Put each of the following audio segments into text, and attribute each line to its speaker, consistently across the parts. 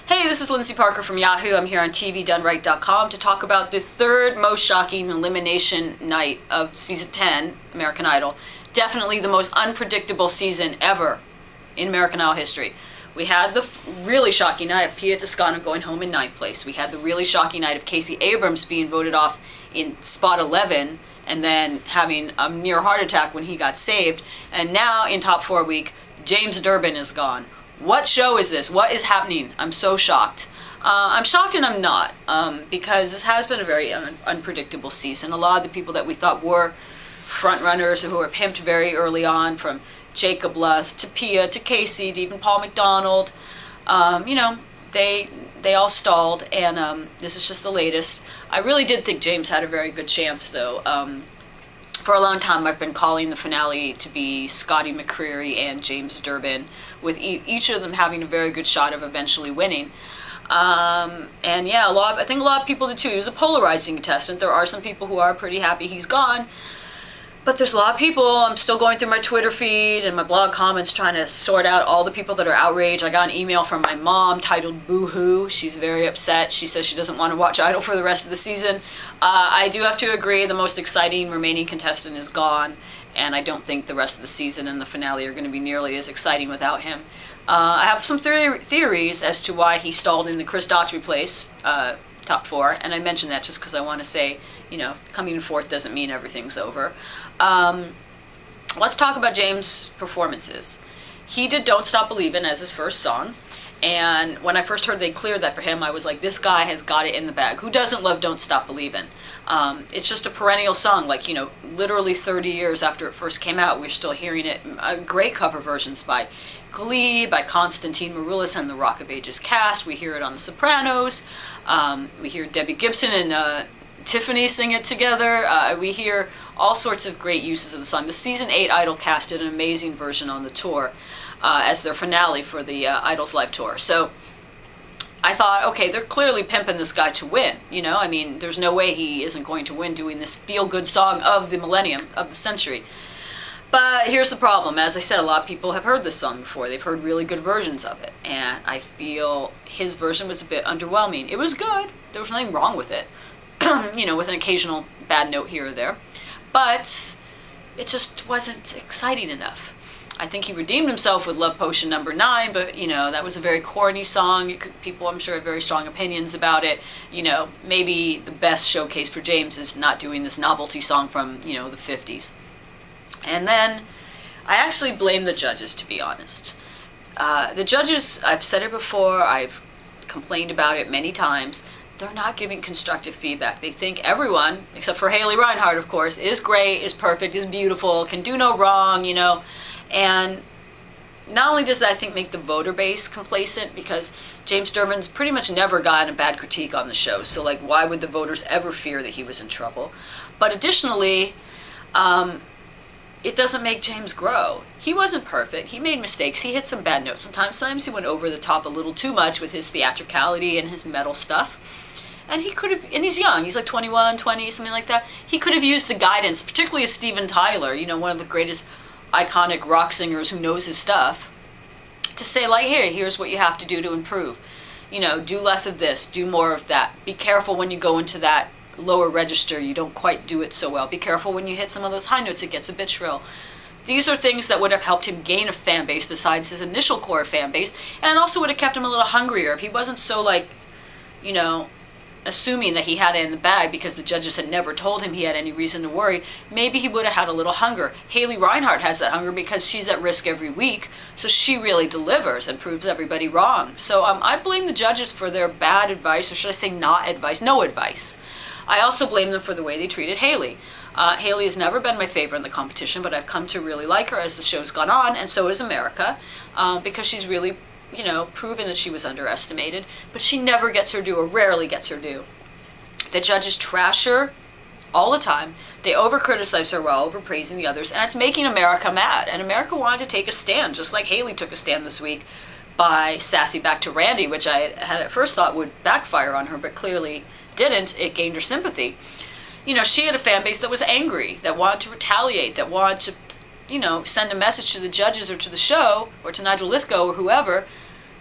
Speaker 1: Hey, this is Lyndsey Parker from Yahoo. I'm here on TVDoneRight.com to talk about the third most shocking elimination night of season 10, American Idol. Definitely the most unpredictable season ever in American Idol history. We had the really shocking night of Pia Toscano going home in 9th place. We had the really shocking night of Casey Abrams being voted off in spot 11 and then having a near heart attack when he got saved. And now in top 4 week, James Durbin is gone. What show is this? What is happening? I'm so shocked. I'm shocked and I'm not, because this has been a very unpredictable season. A lot of the people that we thought were front runners who were pimped very early on, from Jacob Lust to Pia to Casey to even Paul McDonald, they all stalled, and this is just the latest. I really did think James had a very good chance, though. For a long time, I've been calling the finale to be Scotty McCreery and James Durbin, with each of them having a very good shot of eventually winning. And yeah, I think a lot of people did too. He was a polarizing contestant. There are some people who are pretty happy he's gone, but there's a lot of people. I'm still going through my Twitter feed and my blog comments trying to sort out all the people that are outraged. I got an email from my mom titled Boo Hoo. She's very upset. She says she doesn't want to watch Idol for the rest of the season. I do have to agree, the most exciting remaining contestant is gone, and I don't think the rest of the season and the finale are going to be nearly as exciting without him. I have some theories as to why he stalled in the Chris Daughtry place, top 4, and I mention that just because I want to say, coming in 4th doesn't mean everything's over. Let's talk about James' performances. He did Don't Stop Believin' as his first song, and when I first heard they cleared that for him, I was like, this guy has got it in the bag. Who doesn't love Don't Stop Believin'? It's just a perennial song, literally 30 years after it first came out, we're still hearing it. Great cover versions by Glee, by Constantine Maroulis and the Rock of Ages cast. We hear it on The Sopranos. We hear Debbie Gibson and Tiffany sing it together. We hear all sorts of great uses of the song. The season 8 Idol cast did an amazing version on the tour as their finale for the Idol's Live tour. So I thought, okay, they're clearly pimping this guy to win. There's no way he isn't going to win doing this feel-good song of the millennium, of the century. But here's the problem. As I said, a lot of people have heard this song before. They've heard really good versions of it. And I feel his version was a bit underwhelming. It was good. There was nothing wrong with it. With an occasional bad note here or there. But it just wasn't exciting enough. I think he redeemed himself with Love Potion number 9, but, that was a very corny song. People, I'm sure, have very strong opinions about it. Maybe the best showcase for James is not doing this novelty song from, the 50s. And then I actually blame the judges, to be honest. The judges, I've said it before, I've complained about it many times, they're not giving constructive feedback. They think everyone, except for Haley Reinhart, of course, is great, is perfect, is beautiful, can do no wrong, And not only does that, I think, make the voter base complacent, because James Durbin's pretty much never gotten a bad critique on the show, so, why would the voters ever fear that he was in trouble? But additionally, it doesn't make James grow. He wasn't perfect. He made mistakes. He hit some bad notes. Sometimes he went over the top a little too much with his theatricality and his metal stuff. And he could have, and he's young, he's 21, 20, something like that. He could have used the guidance, particularly of Steven Tyler, one of the greatest iconic rock singers who knows his stuff, to say, here's what you have to do to improve. Do less of this, do more of that. Be careful when you go into that lower register, you don't quite do it so well. Be careful when you hit some of those high notes, it gets a bit shrill. These are things that would have helped him gain a fan base besides his initial core fan base, and also would have kept him a little hungrier if he wasn't so assuming that he had it in the bag because the judges had never told him he had any reason to worry. Maybe he would have had a little hunger. Haley Reinhart has that hunger because she's at risk every week, so she really delivers and proves everybody wrong. So I blame the judges for their bad advice, or should I say not advice, no advice. I also blame them for the way they treated Haley. Haley has never been my favorite in the competition, but I've come to really like her as the show's gone on, and so has America, because she's really proven that she was underestimated, but she never gets her due, or rarely gets her due. The judges trash her all the time. They over-criticize her while over-praising the others, and it's making America mad. And America wanted to take a stand, just like Haley took a stand this week by sassy back to Randy, which I had at first thought would backfire on her, but clearly didn't. It gained her sympathy. She had a fan base that was angry, that wanted to retaliate, that wanted to, send a message to the judges or to the show or to Nigel Lithgow or whoever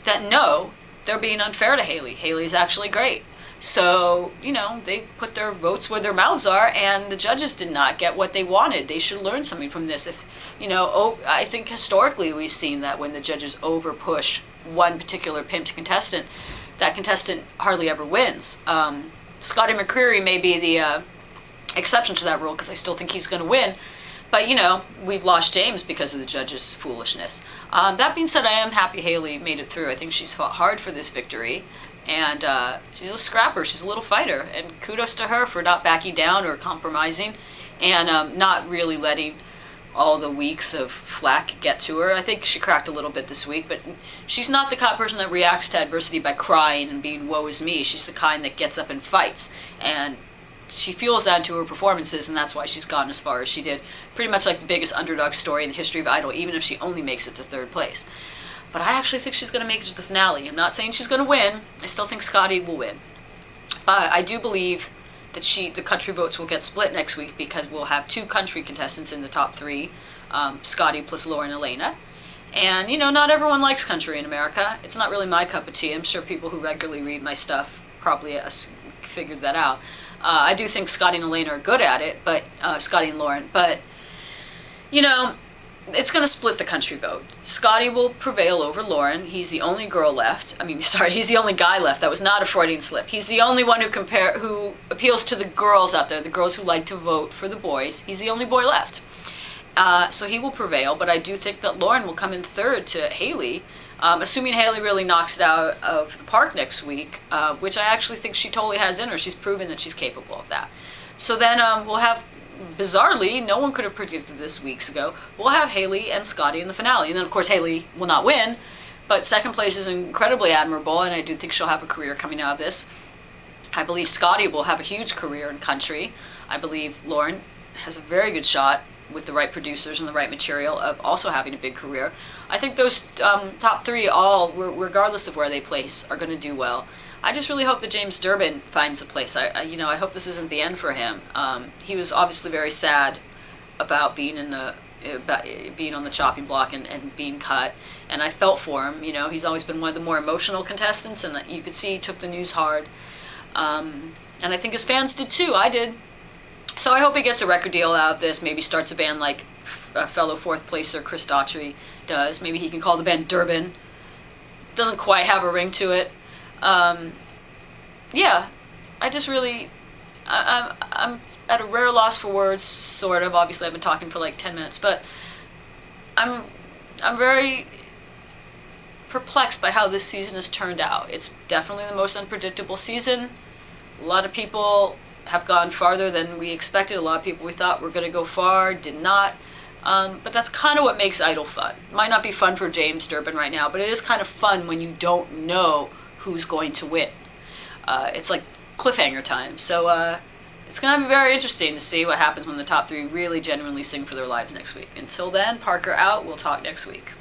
Speaker 1: that no, they're being unfair to Haley. Haley's actually great. So, they put their votes where their mouths are, and the judges did not get what they wanted. They should learn something from this. I think historically we've seen that when the judges over push one particular pimped contestant, that contestant hardly ever wins. Scotty McCreery may be the exception to that rule, because I still think he's going to win. But, we've lost James because of the judges' foolishness. That being said, I am happy Haley made it through. I think she's fought hard for this victory. And she's a scrapper. She's a little fighter. And kudos to her for not backing down or compromising, and not really letting all the weeks of flack get to her. I think she cracked a little bit this week, but she's not the kind of person that reacts to adversity by crying and being woe is me. She's the kind that gets up and fights. And she fuels that into her performances, and that's why she's gotten as far as she did. Pretty much like the biggest underdog story in the history of Idol, even if she only makes it to third place. But I actually think she's going to make it to the finale. I'm not saying she's going to win. I still think Scotty will win. I do believe that the country votes will get split next week, because we'll have 2 country contestants in the top 3, Scotty plus Lauren Elena. And, not everyone likes country in America. It's not really my cup of tea. I'm sure people who regularly read my stuff probably figured that out. I do think Scotty and Elena are good at it, but Scotty and Lauren. But, it's going to split the country vote. Scotty will prevail over Lauren. He's the only girl left. He's the only guy left. That was not a Freudian slip. He's the only one who appeals to the girls out there, the girls who like to vote for the boys. He's the only boy left. So he will prevail, but I do think that Lauren will come in third to Haley, assuming Haley really knocks it out of the park next week, which I actually think she totally has in her. She's proven that she's capable of that. So then we'll have, bizarrely, no one could have predicted this weeks ago, we'll have Haley and Scotty in the finale. And then, of course, Haley will not win, but second place is incredibly admirable, and I do think she'll have a career coming out of this. I believe Scotty will have a huge career in country. I believe Lauren has a very good shot, with the right producers and the right material, of also having a big career. I think those top 3 all, regardless of where they place, are going to do well. I just really hope that James Durbin finds a place. I hope this isn't the end for him. He was obviously very sad about being on the chopping block and being cut, and I felt for him. He's always been one of the more emotional contestants, and you could see he took the news hard. And I think his fans did too. I did. So I hope he gets a record deal out of this. Maybe starts a band like a fellow 4th placer Chris Daughtry does. Maybe he can call the band Durbin. Doesn't quite have a ring to it. Yeah, I just really, I'm at a rare loss for words, sort of. Obviously, I've been talking for like 10 minutes, but I'm very perplexed by how this season has turned out. It's definitely the most unpredictable season. A lot of people have gone farther than we expected. A lot of people we thought were going to go far did not. But that's kind of what makes Idol fun. It might not be fun for James Durbin right now, but it is kind of fun when you don't know who's going to win. It's like cliffhanger time. So it's going to be very interesting to see what happens when the top 3 really genuinely sing for their lives next week. Until then, Parker out. We'll talk next week.